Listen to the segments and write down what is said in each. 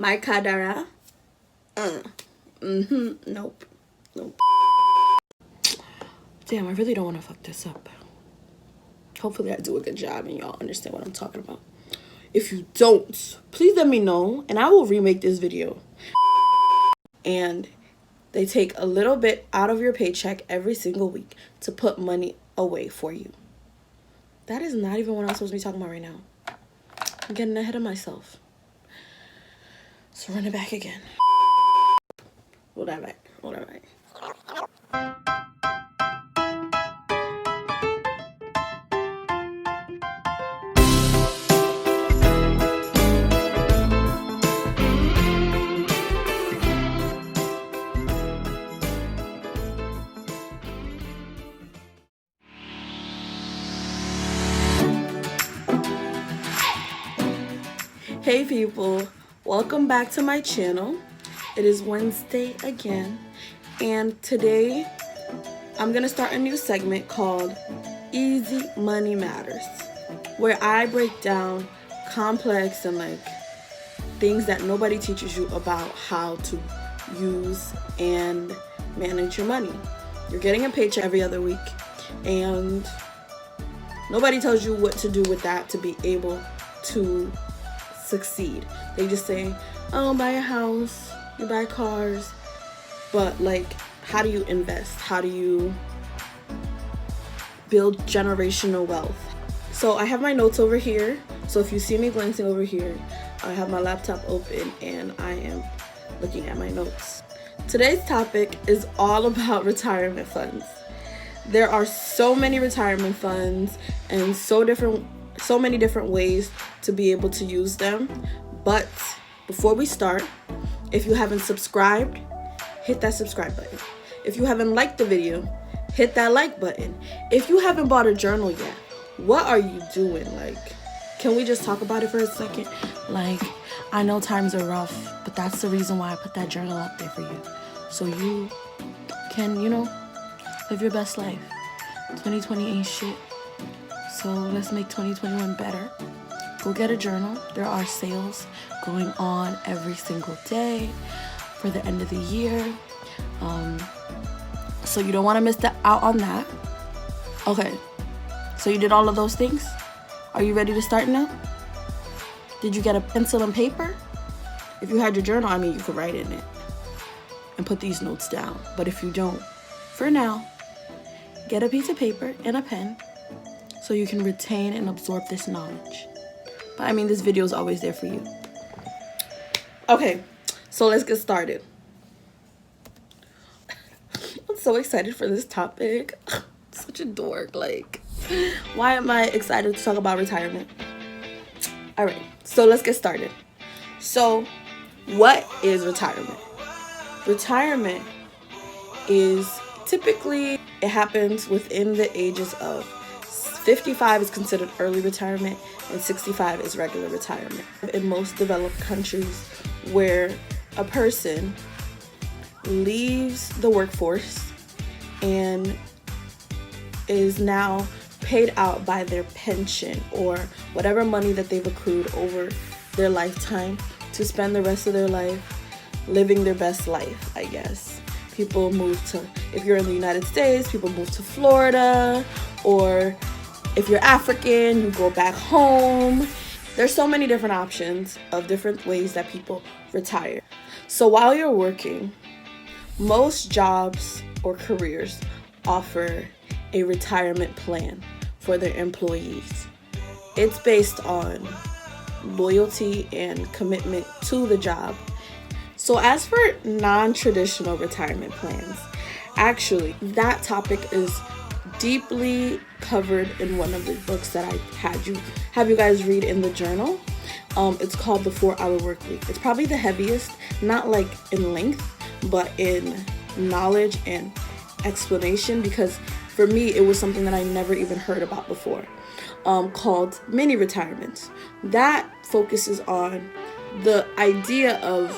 My Kadara. Nope. Damn, I really don't want to fuck this up. Hopefully I do a good job and y'all understand what I'm talking about. If you don't, please let me know and I will remake this video. And they take a little bit out of your paycheck every single week to put money away for you. That is not even what I'm supposed to be talking about right now. I'm getting ahead of myself. So run it back again. Hold that back. Hey people, welcome back to my channel. It is Wednesday again, and today I'm gonna start a new segment called Easy Money Matters, where I break down complex and things that nobody teaches you about how to use and manage your money. You're getting a paycheck every other week, and nobody tells you what to do with that to be able to succeed. They just say, oh, buy a house, you buy cars, but how do you invest? How do you build generational wealth? So I have my notes over here. So if you see me glancing over here, I have my laptop open and I am looking at my notes. Today's topic is all about retirement funds. There are so many retirement funds and so many different ways to be able to use them. But before we start, if you haven't subscribed, hit that subscribe button. If you haven't liked the video, hit that like button. If you haven't bought a journal yet, what are you doing? Can we just talk about it for a second? I know times are rough, but that's the reason why I put that journal up there for you. So you can, live your best life. 2020 ain't shit. So let's make 2021 better. Go get a journal. There are sales going on every single day for the end of the year. So you don't want to miss out on that. Okay, so you did all of those things? Are you ready to start now? Did you get a pencil and paper? If you had your journal, you could write in it and put these notes down. But if you don't, for now, get a piece of paper and a pen so you can retain and absorb this knowledge. But this video is always there for you. Okay, so let's get started. I'm so excited for this topic. Such a dork. Why am I excited to talk about retirement? All right, so let's get started. So, what is retirement? Retirement is typically, it happens within the ages of 55 is considered early retirement and 65 is regular retirement. In most developed countries where a person leaves the workforce and is now paid out by their pension or whatever money that they've accrued over their lifetime to spend the rest of their life living their best life, I guess. People move to, if you're in the United States, people move to Florida, or if you're African, you go back home. There's so many different options of different ways that people retire. So while you're working, most jobs or careers offer a retirement plan for their employees. It's based on loyalty and commitment to the job. So as for non-traditional retirement plans, actually, that topic is deeply covered in one of the books that I have you guys read in the journal. It's called The 4-Hour Workweek. It's probably the heaviest, not in length, but in knowledge and explanation, because for me, it was something that I never even heard about before, called mini retirement. That focuses on the idea of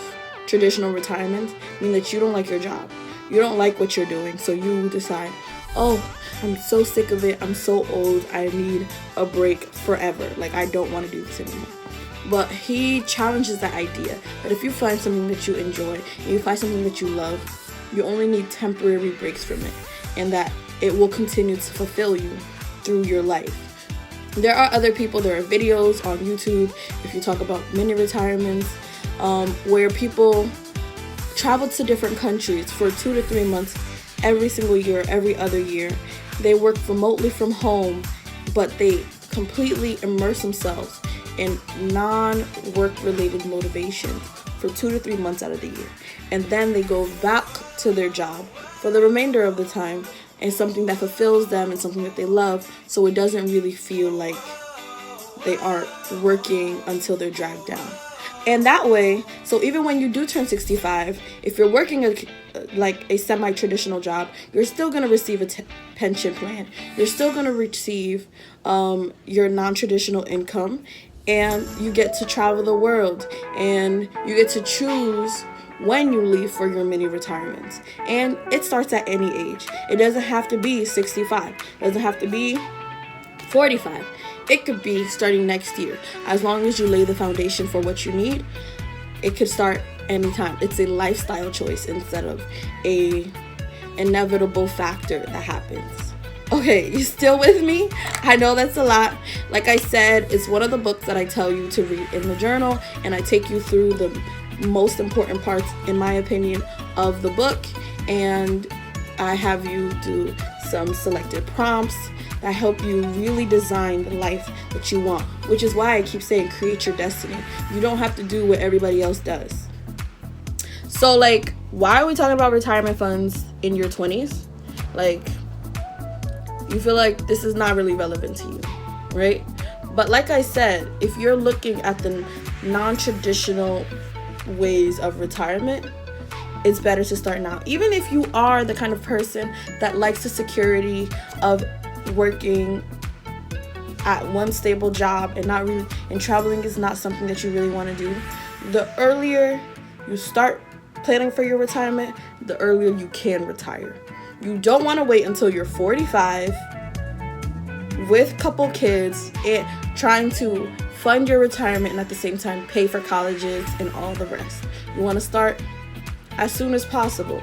traditional retirement, meaning that you don't like your job. You don't like what you're doing, so you decide, oh, I'm so sick of it. I'm so old. I need a break forever. I don't want to do this anymore. But he challenges that idea that if you find something that you enjoy and you find something that you love, you only need temporary breaks from it, and that it will continue to fulfill you through your life. There are other people, there are videos on YouTube, if you talk about mini retirements, where people travel to different countries for 2 to 3 months every single year, every other year. They work remotely from home, but they completely immerse themselves in non-work related motivations for 2 to 3 months out of the year. And then they go back to their job for the remainder of the time, and something that fulfills them and something that they love, so it doesn't really feel like they are working until they're dragged down. And that way, so even when you do turn 65, if you're working a semi-traditional job, you're still going to receive a pension plan. You're still going to receive your non-traditional income, and you get to travel the world, and you get to choose when you leave for your mini retirements. And it starts at any age. It doesn't have to be 65. It doesn't have to be 45. It could be starting next year. As long as you lay the foundation for what you need, it could start anytime. It's a lifestyle choice instead of a inevitable factor that happens. Okay, you still with me? I know that's a lot. Like I said, it's one of the books that I tell you to read in the journal, and I take you through the most important parts, in my opinion, of the book, and I have you do some selected prompts that help you really design the life that you want, which is why I keep saying create your destiny. You don't have to do what everybody else does. So like, why are we talking about retirement funds in your 20s? Like, you feel like this is not really relevant to you, right? But like I said, if you're looking at the non-traditional ways of retirement, it's better to start now. Even if you are the kind of person that likes the security of working at one stable job and traveling is not something that you really want to do, the earlier you start planning for your retirement, the earlier you can retire. You don't want to wait until you're 45 with a couple kids and trying to fund your retirement and at the same time pay for colleges and all the rest. You want to start as soon as possible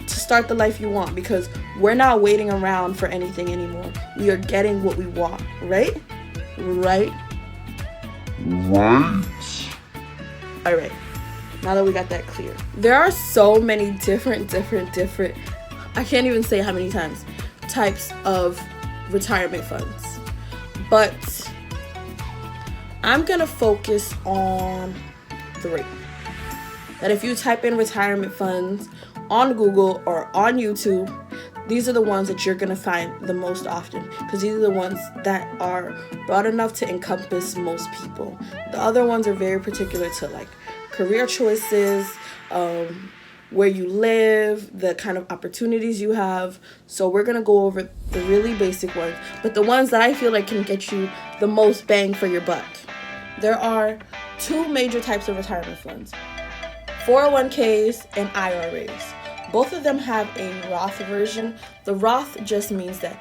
to start the life you want, because we're not waiting around for anything anymore. We are getting what we want, right? Right? All right. Now that we got that clear. There are so many different, I can't even say how many times, types of retirement funds. But I'm gonna focus on 3. That if you type in retirement funds on Google or on YouTube, these are the ones that you're gonna find the most often, because these are the ones that are broad enough to encompass most people. The other ones are very particular to like career choices, where you live, the kind of opportunities you have. So we're gonna go over the really basic ones, but the ones that I feel like can get you the most bang for your buck. There are 2 major types of retirement funds: 401ks and IRAs. Both of them have a Roth version. The Roth just means that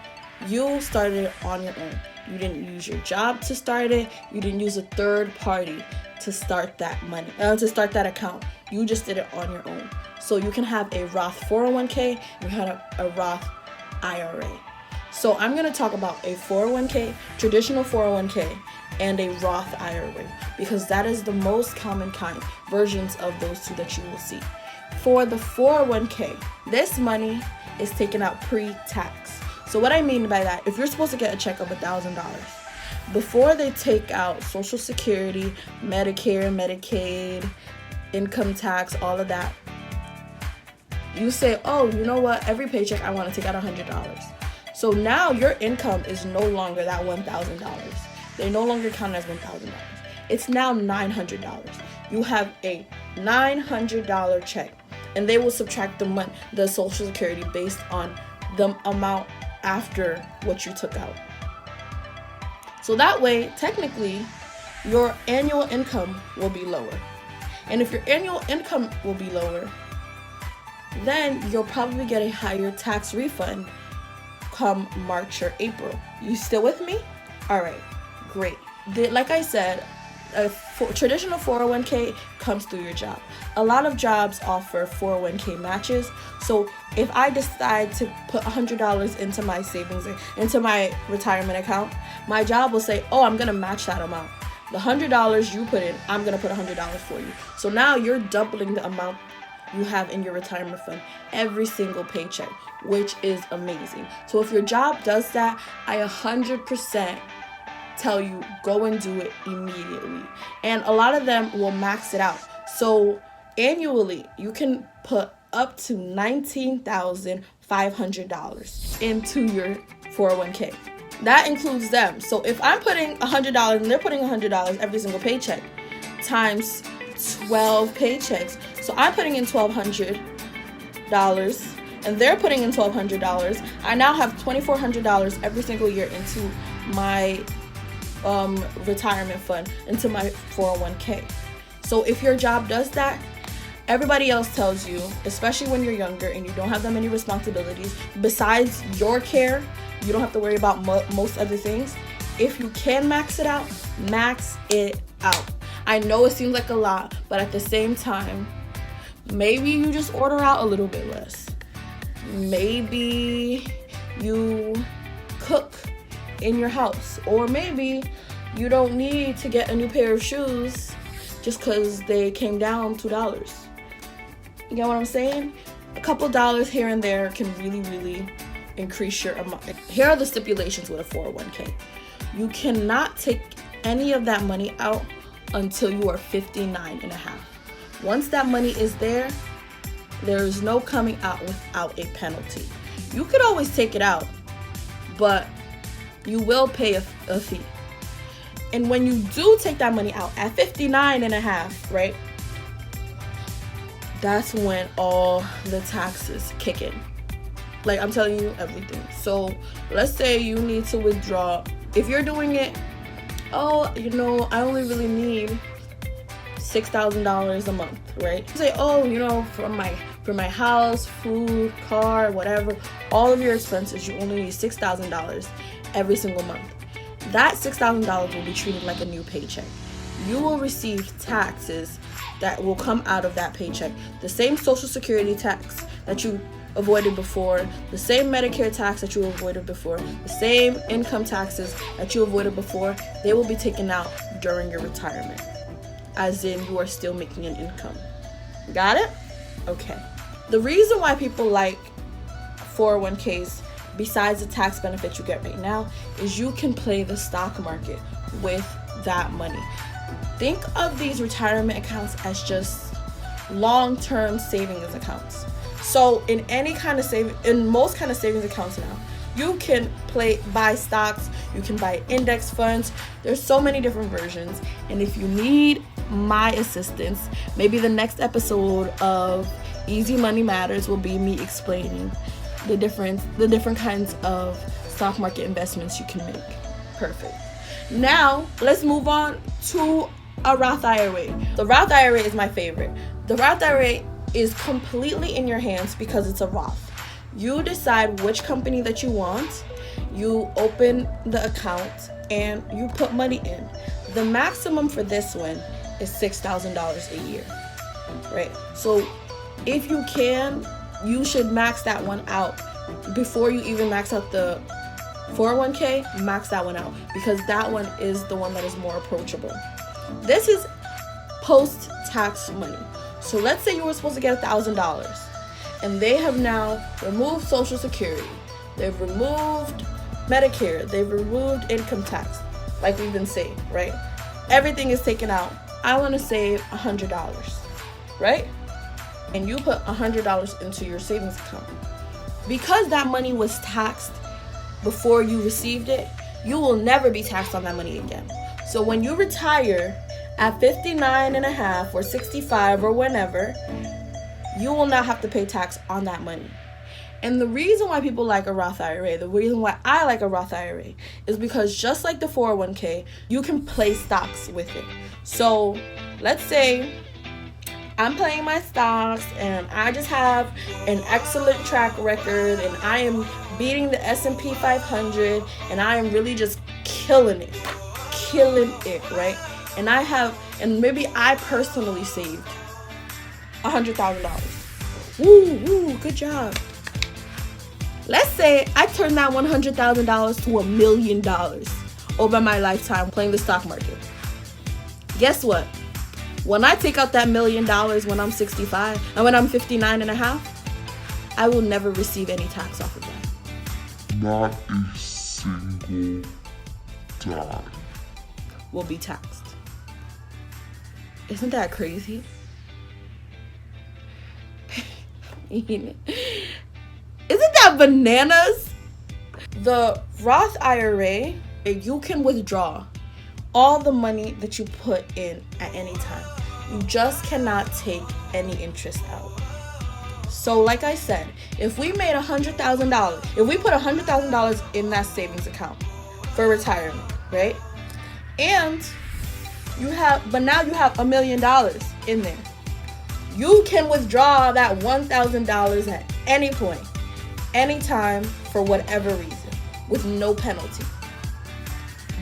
you started it on your own. You didn't use your job to start it. You didn't use a third party to start that money, to start that account. You just did it on your own. So you can have a Roth 401k and you have a Roth IRA. So I'm going to talk about a 401k, traditional 401k, and a Roth IRA, because that is the most common kind, versions of those 2 that you will see. For the 401k, this money is taken out pre-tax. So what I mean by that, if you're supposed to get a check of $1,000, before they take out Social Security, Medicare, Medicaid, income tax, all of that, you say, oh, you know what, every paycheck I want to take out $100. So now your income is no longer that $1,000. They no longer count it as $1,000. It's now $900. You have a $900 check, and they will subtract the Social Security based on the amount after what you took out. So that way, technically, your annual income will be lower. And if your annual income will be lower, then you'll probably get a higher tax refund come March or April. You still with me? All right, great. Like I said, a traditional 401k comes through your job. A lot of jobs offer 401k matches. So if I decide to put $100 into my savings, into my retirement account, my job will say, oh, I'm going to match that amount. The $100 you put in, I'm going to put $100 for you. So now you're doubling the amount you have in your retirement fund every single paycheck, which is amazing. So if your job does that, I 100% tell you, go and do it immediately. And a lot of them will max it out. So annually, you can put up to $19,500 into your 401k. That includes them. So if I'm putting $100 and they're putting $100 every single paycheck times 12 paychecks. So I'm putting in $1,200 and they're putting in $1,200. I now have $2,400 every single year into my retirement fund, into my 401k. So if your job does that, everybody else tells you, especially when you're younger and you don't have that many responsibilities, besides your care, you don't have to worry about most other things. If you can max it out, max it out. I know it seems like a lot, but at the same time, maybe you just order out a little bit less. Maybe you cook in your house, or maybe you don't need to get a new pair of shoes just because they came down $2. You get what I'm saying? A couple dollars here and there can really, really increase your amount. Here are the stipulations with a 401k. You cannot take any of that money out until you are 59 and a half. Once that money is there, there is no coming out without a penalty. You could always take it out, but you will pay a fee. And when you do take that money out at 59 and a half, right? That's when all the taxes kick in. Like, I'm telling you everything. So let's say you need to withdraw. If you're doing it, I only really need $6,000 a month, right? You say, for my house, food, car, whatever, all of your expenses, you only need $6,000 every single month. That $6,000 will be treated like a new paycheck. You will receive taxes that will come out of that paycheck. The same Social Security tax that you avoided before, the same Medicare tax that you avoided before, the same income taxes that you avoided before, they will be taken out during your retirement, as in you are still making an income. Got it? Okay. The reason why people like 401ks, besides the tax benefits you get right now, is you can play the stock market with that money. Think of these retirement accounts as just long-term savings accounts. So in most kind of savings accounts now, you can buy stocks, you can buy index funds. There's so many different versions. And if you need my assistance, maybe the next episode of Easy Money Matters will be me explaining the different kinds of stock market investments you can make. Perfect. Now, let's move on to a Roth IRA. The Roth IRA is my favorite. The Roth IRA is completely in your hands because it's a Roth. You decide which company that you want, you open the account, and you put money in. The maximum for this one is $6,000 a year, right? So if you can, you should max that one out before you even max out the 401k. Max that one out, because that one is the one that is more approachable. This is post-tax money. So let's say you were supposed to get $1,000 and they have now removed Social Security, they've removed Medicare, they've removed income tax, like we've been saying, right? Everything is taken out. I want to save $100, right? And you put $100 into your savings account. Because that money was taxed before you received it, you will never be taxed on that money again. So when you retire at 59 and a half or 65 or whenever, you will not have to pay tax on that money. And the reason why people like a Roth IRA, the reason why I like a Roth IRA, is because just like the 401k, you can play stocks with it. So let's say I'm playing my stocks and I just have an excellent track record and I am beating the S&P 500 and I am really just killing it, right? and maybe I personally saved $100,000. Woo, good job. Let's say I turned that $100,000 to $1 million over my lifetime playing the stock market. Guess what? When I take out that $1 million when I'm 65 and when I'm 59 and a half, I will never receive any tax off of that. Not a single dime will be taxed. Isn't that crazy? Isn't that bananas? The Roth IRA, you can withdraw all the money that you put in at any time. You just cannot take any interest out. So like I said, if we made $100,000, if we put $100,000 in that savings account for retirement, right? And but now you have $1 million in there. You can withdraw that $1,000 at any point, anytime, for whatever reason, with no penalty.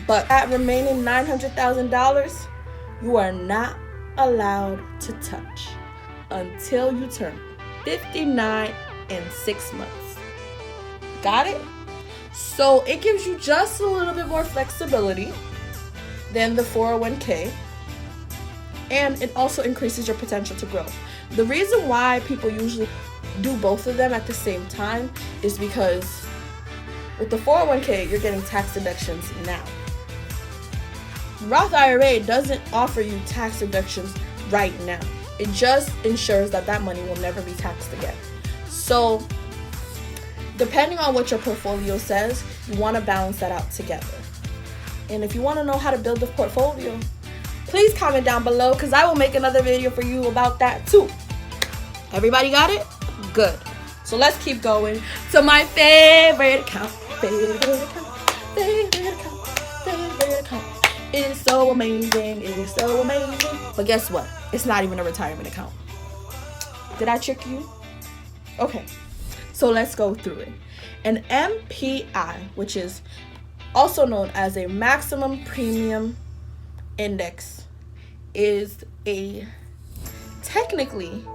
But that remaining $900,000, you are not allowed to touch until you turn 59 in 6 months. Got it? So it gives you just a little bit more flexibility than the 401k, and it also increases your potential to grow. The reason why people usually do both of them at the same time is because with the 401k, you're getting tax deductions now. Roth IRA doesn't offer you tax deductions right now. It just ensures that that money will never be taxed again. So, depending on what your portfolio says, you want to balance that out together. And if you want to know how to build a portfolio, please comment down below because I will make another video for you about that too. Everybody got it? Good. So let's keep going to my favorite account. Favorite account. It is so amazing. It is so amazing. But guess what? It's not even a retirement account. Did I trick you? Okay. So let's go through it. An MPI, which is also known as a maximum premium index, is technically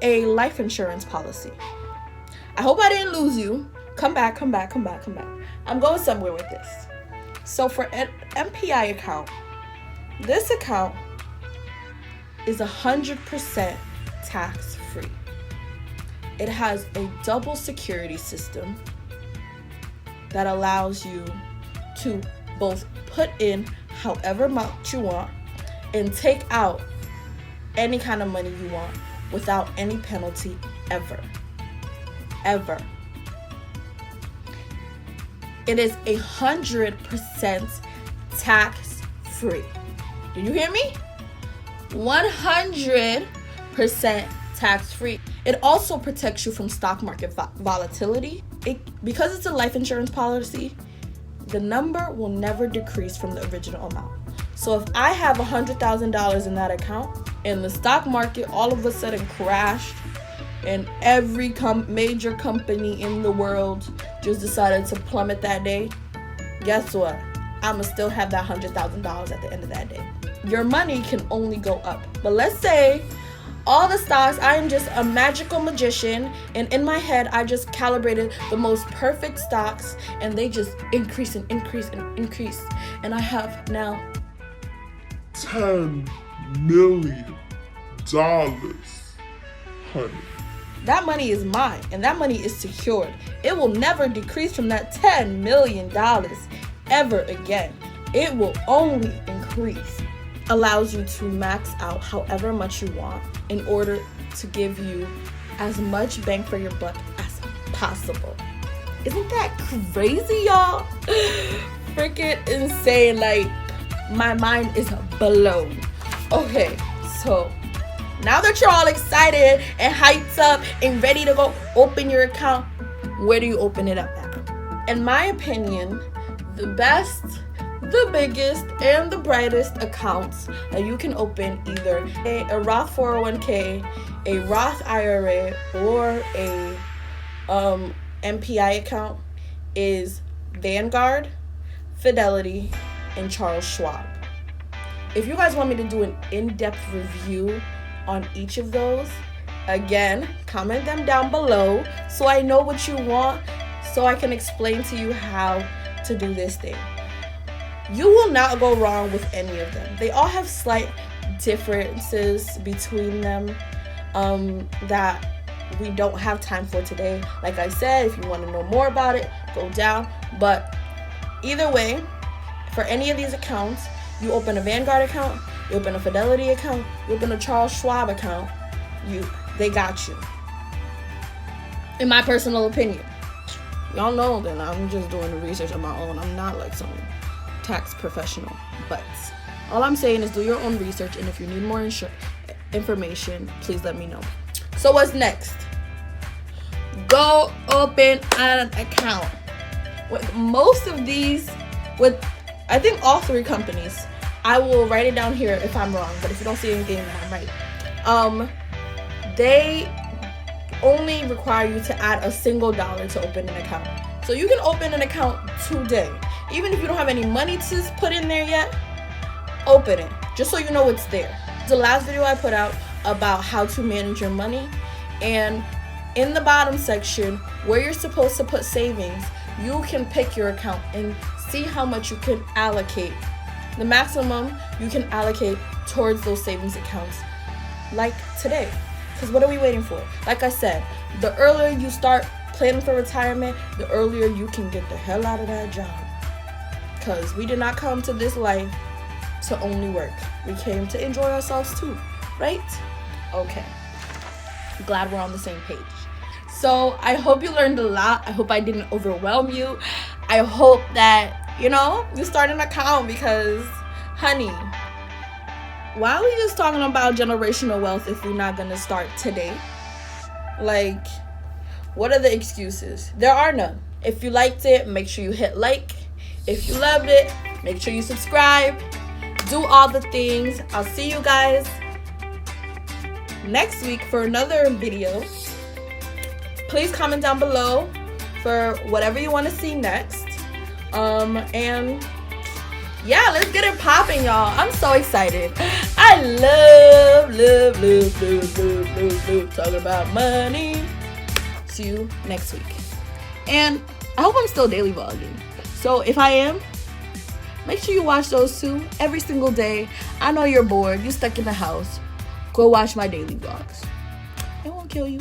a life insurance policy. I hope I didn't lose you. Come back. I'm going somewhere with this. So for an MPI account, this account is 100% tax-free. It has a double security system that allows you to both put in however much you want and take out any kind of money you want without any penalty ever. It is 100% tax-free. Did you hear me? 100% tax-free. It also protects you from stock market volatility. Because it's a life insurance policy, the number will never decrease from the original amount. So if I have $100,000 in that account and the stock market all of a sudden crashed and every major company in the world just decided to plummet that day, guess what? I'ma still have that $100,000 at the end of that day. Your money can only go up. But let's say all the stocks, I am just a magical magician, and in my head, I just calibrated the most perfect stocks, and they just increase and increase and increase. And I have now $10 million, honey. That money is mine, and that money is secured. It will never decrease from that $10 million ever again. It will only increase. Allows you to max out however much you want in order to give you as much bang for your buck as possible. Isn't that crazy, y'all? Freaking insane. Like, my mind is blown. Okay, so now that you're all excited and hyped up and ready to go open your account, where do you open it up at? In my opinion, the best, the biggest, and the brightest accounts that you can open, either a Roth 401k, a Roth IRA, or a MPI account, is Vanguard, Fidelity, and Charles Schwab. if you guys want me to do an in-depth review on each of those, again, comment them down below so I know what you want, so I can explain to you how to do this thing. You will not go wrong with any of them. They all have slight differences between them that we don't have time for today. Like I said, if you want to know more about it, go down. But either way, for any of these accounts, you open a Vanguard account, you open a Fidelity account, you open a Charles Schwab account, they got you. In my personal opinion. Y'all know that I'm just doing the research on my own. I'm not like some tax professional. But all I'm saying is do your own research, and if you need more information, please let me know. So what's next? Go open an account. With most of these, with I think all three companies, I will write it down here if I'm wrong, but if you don't see anything, then I'm right. They only require you to add a single dollar to open an account. So you can open an account today. Even if you don't have any money to put in there yet, open it, just so you know it's there. The last video I put out about how to manage your money, and in the bottom section where you're supposed to put savings, you can pick your account and see how much you can allocate. The maximum you can allocate towards those savings accounts, like today. Because what are we waiting for? Like I said, the earlier you start planning for retirement, the earlier you can get the hell out of that job. Because we did not come to this life to only work. We came to enjoy ourselves too, right? Okay. Glad we're on the same page. So I hope you learned a lot. I hope I didn't overwhelm you. I hope that, you start an account, because, honey, why are we just talking about generational wealth if we're not going to start today? Like, what are the excuses? There are none. If you liked it, make sure you hit like. If you loved it, make sure you subscribe. Do all the things. I'll see you guys next week for another video. Please comment down below for whatever you want to see next. And yeah, let's get it popping, y'all. I'm so excited. I love talking about money. See you next week. And I hope I'm still daily vlogging. So if I am, make sure you watch those too every single day. I know you're bored. You're stuck in the house. Go watch my daily vlogs. It won't kill you.